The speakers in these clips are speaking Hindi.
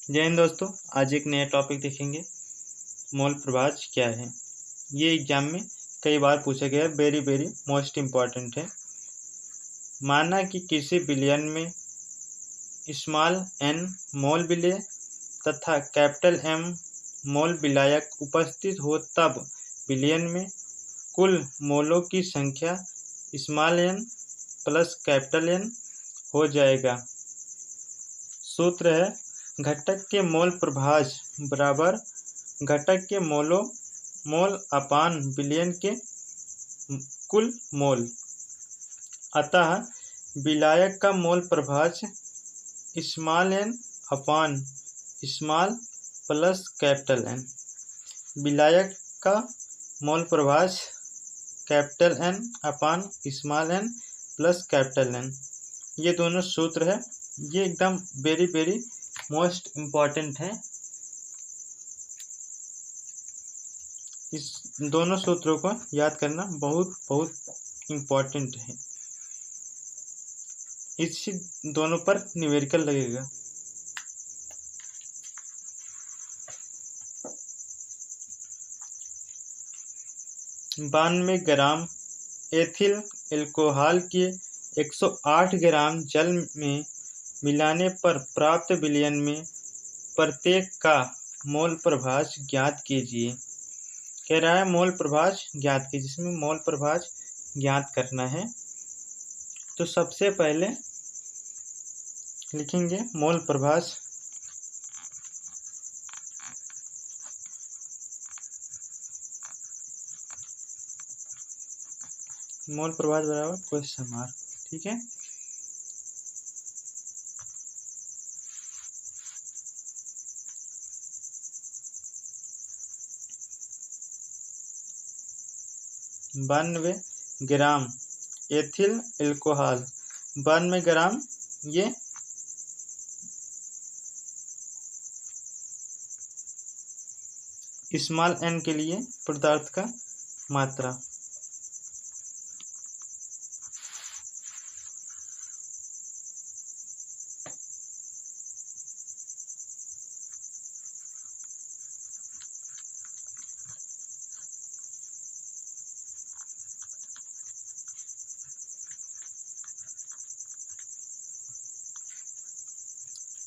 जय हिंद दोस्तों। आज एक नया टॉपिक देखेंगे, मोल प्रभाज क्या है। ये एग्जाम में कई बार पूछा गया है, वेरी वेरी मोस्ट इम्पॉर्टेंट है। माना कि किसी विलयन में स्मॉल एन मोल विलेय तथा कैपिटल एम मोल विलायक उपस्थित हो, तब विलयन में कुल मोलों की संख्या small N plus capital N हो जाएगा। सूत्र है घटक के मोल प्रभाज बराबर घटक के मोल अपान विलयन के कुल मोल। अतः विलायक का मोल प्रभाज small n upon small plus capital N. विलायक का मोल प्रभाज capital N upon small N plus capital N. ये दोनों सूत्र है, ये एकदम वेरी वेरी मोस्ट इम्पॉर्टेंट है। इस दोनों सूत्रों को याद करना बहुत बहुत इम्पॉर्टेंट है। इस दोनों पर न्यूमेरिकल लगेगा। बानवे ग्राम एथिल एल्कोहल के 108 ग्राम जल में मिलाने पर प्राप्त विलयन में प्रत्येक का मोल प्रभाज ज्ञात कीजिए। कह रहा है मोल प्रभाज ज्ञात कीजिए, जिसमें मोल प्रभाज ज्ञात करना है। तो सबसे पहले लिखेंगे मोल प्रभाज। मोल प्रभाज बराबर क्वेश्चन मार्क। ठीक है, बानवे ग्राम एथिल एल्कोहल, 92 ग्राम ये स्मॉल एन के लिए पदार्थ का मात्रा।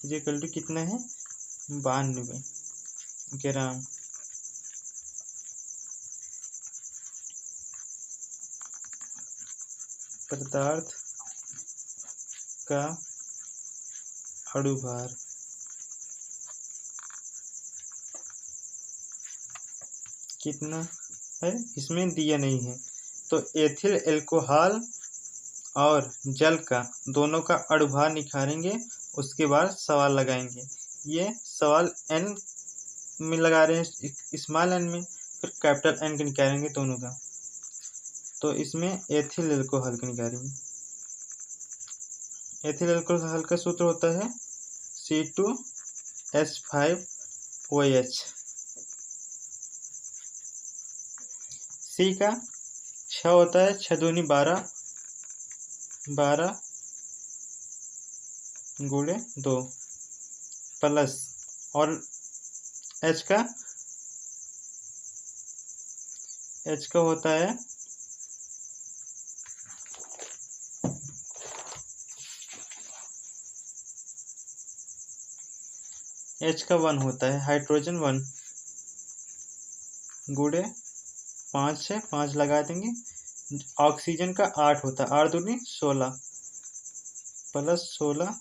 ये कल कितना है, 92 ग्राम। पदार्थ का अणुभार कितना है, इसमें दिया नहीं है। तो एथिल एल्कोहल और जल का दोनों का अणुभार निकालेंगे, उसके बाद सवाल लगाएंगे। ये सवाल एन में लगा रहे हैं, स्मॉल एन में, फिर कैपिटल एन का निकालेंगे दोनों का। तो इसमें एथिल एल्कोहल का निकालेंगे। एथिल एल्कोहल का सूत्र होता है C2H5OH। सी का 6 होता है, 6 दूनी 12, 12 गुणे 2 प्लस, और एच का होता है H का 1 होता है, हाइड्रोजन 1 गुणे 5 है, 5 लगा देंगे। ऑक्सीजन का 8 होता है, 8 दूनी 16 प्लस 16,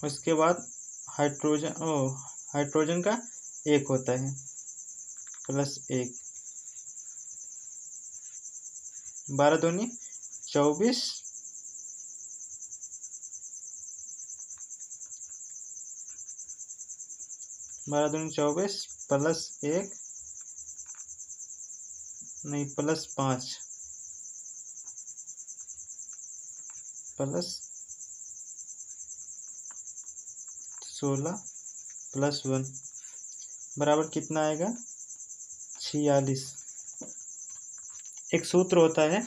उसके बाद हाइड्रोजन का 1 होता है प्लस 1, 12 दूनी 24 12 दूनी 24 प्लस 1 नहीं प्लस 5 प्लस 16 प्लस 1 बराबर कितना आएगा, 46। एक सूत्र होता है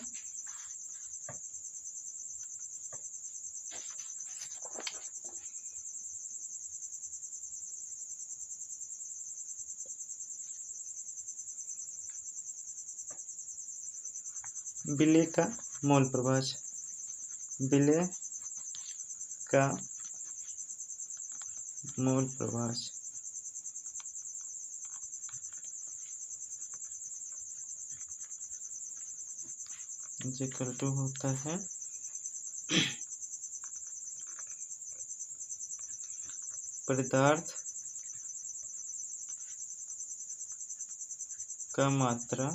विलेय का मोल प्रभाज, विलेय का मोल प्रभाज इक्वल टू होता है पदार्थ का मात्रा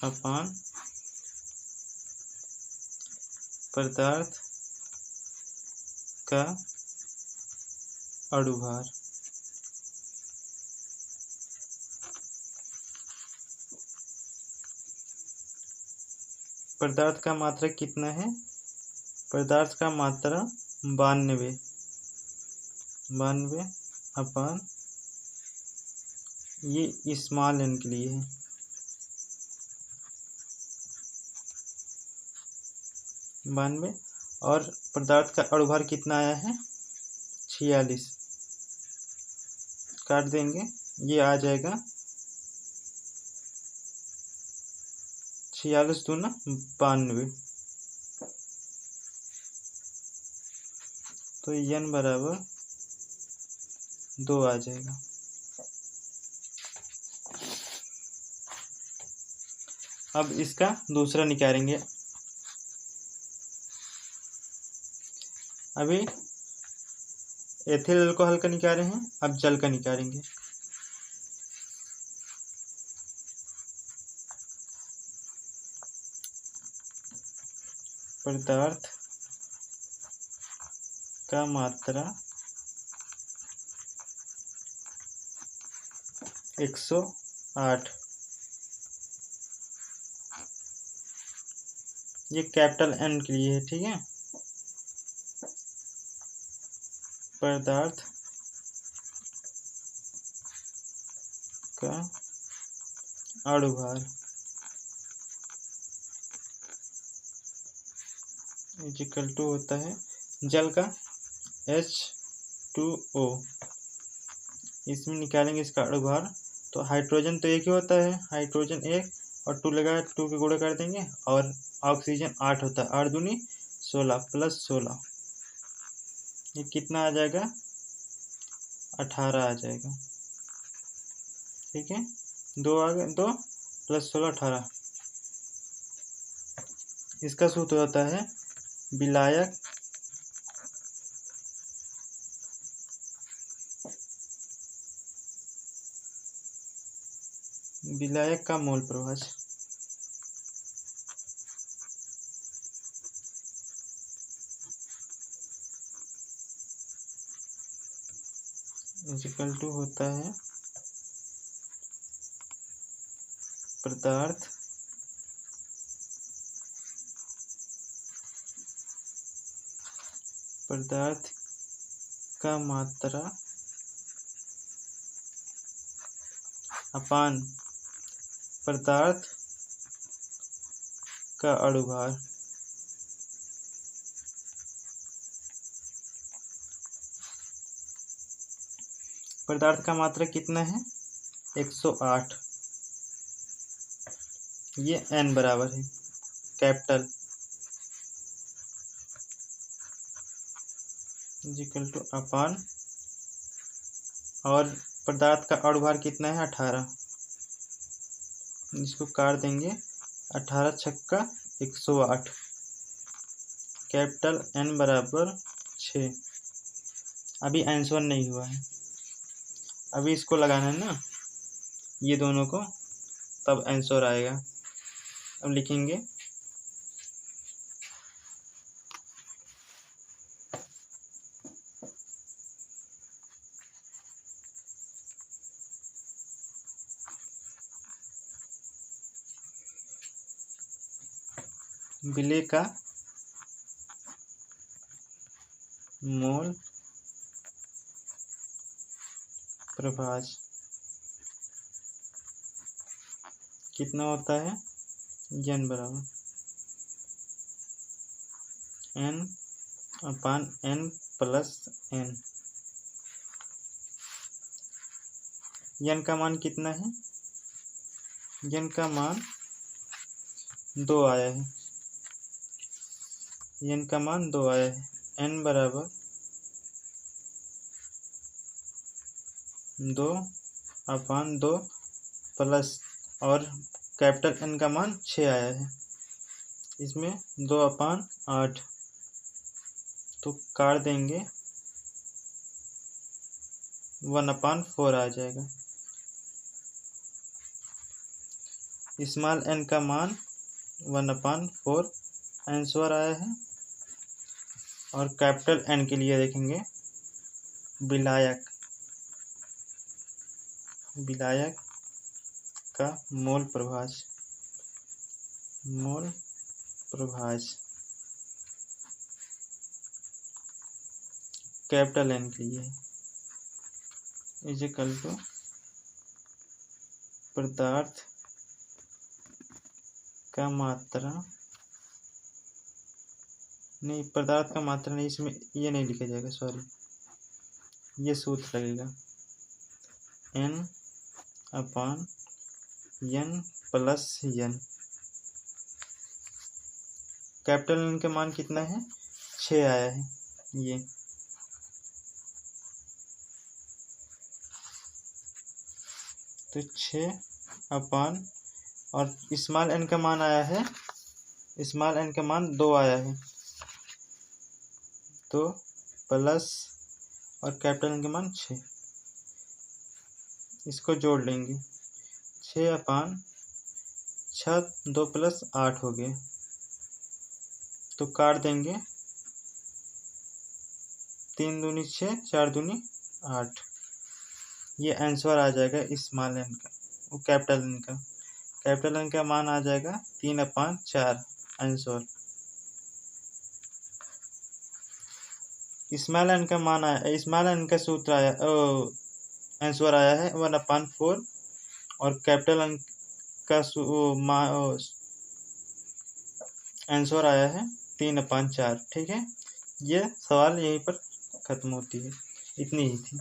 अपान पदार्थ का अणुभार। पदार्थ का मात्रा कितना है? पदार्थ का मात्रा 92 अपान, ये स्मॉल n के लिए है, 92। और पदार्थ का अणुभार कितना आया है? 46। काट देंगे, ये आ जाएगा 46 दूना 92, तो n बराबर 2 आ जाएगा। अब इसका दूसरा निकालेंगे। अभी एथिल अल्कोहल का निकाले हैं, अब जल का निकालेंगे। पदार्थ का मात्रा 108, ये कैपिटल N के लिए है, ठीक है। पदार्थ का अणुभार इक्वल टू होता है जल का H2O। इसमें निकालेंगे इसका अणुभार, तो हाइड्रोजन तो एक ही होता है, हाइड्रोजन 1 और 2 लगा 2 के गुणा कर देंगे, और ऑक्सीजन 8 होता है, 8 दूनी 16 प्लस 16, ये कितना आ जाएगा? 18 आ जाएगा, ठीक है। 2 आ गए, 2 प्लस 16 18। इसका सूत्र होता है विलायक का मोल प्रभाज। इक्वल टू होता है पदार्थ का मात्रा अपान पदार्थ का अणुभार। पदार्थ का मात्रा कितना है? 108, ये n बराबर है कैपिटल इक्वल टू अपान, और पदार्थ का अणुभार कितना है? 18। इसको काट देंगे, 18 छक्का 108, कैपिटल N बराबर 6। अभी आंसर नहीं हुआ है, अभी इसको लगाना है ना, ये दोनों को, तब आंसर आएगा। अब लिखेंगे विलेय का मोल प्रभाज कितना होता है? n बराबर n अपान n प्लस n। n का मान कितना है? n का मान 2 आया है, n का मान 2 आया है, n बराबर 2/2 प्लस और कैपिटल N का मान 6 आया है, इसमें 2/8 तो काट देंगे 1/4 आ जाएगा। स्मॉल n का मान 1/4 आंसर आया है। और कैपिटल N के लिए देखेंगे विलायक का मोल प्रभाज कैपिटल N के लिए इज इक्वल टू पदार्थ का मात्रा नहीं, पदार्थ का मात्रा नहीं, इसमें ये नहीं लिखा जाएगा, सॉरी, ये सूत्र लगेगा n/n plus n। Capital N का मान कितना है, 6 आया है, ये तो 6 और स्मॉल n का मान आया है, स्मॉल n का मान 2 आया है, तो प्लस और कैपिटल N का मान 6, इसको जोड़ लेंगे 6/6 2 + 8 हो गए, तो काट देंगे 3 दूनी 6 4 दूनी 8, ये आंसर आ जाएगा स्मॉल n का, वो कैपिटल N का मान आ जाएगा 3/4 आंसर। स्मॉल n का मान आया, स्मॉल n का सूत्र आया, आंसर आया है 1/4 और कैपिटल N का आंसर आया है 3/4। ठीक है, ये सवाल यहीं पर खत्म होती है, इतनी ही थी।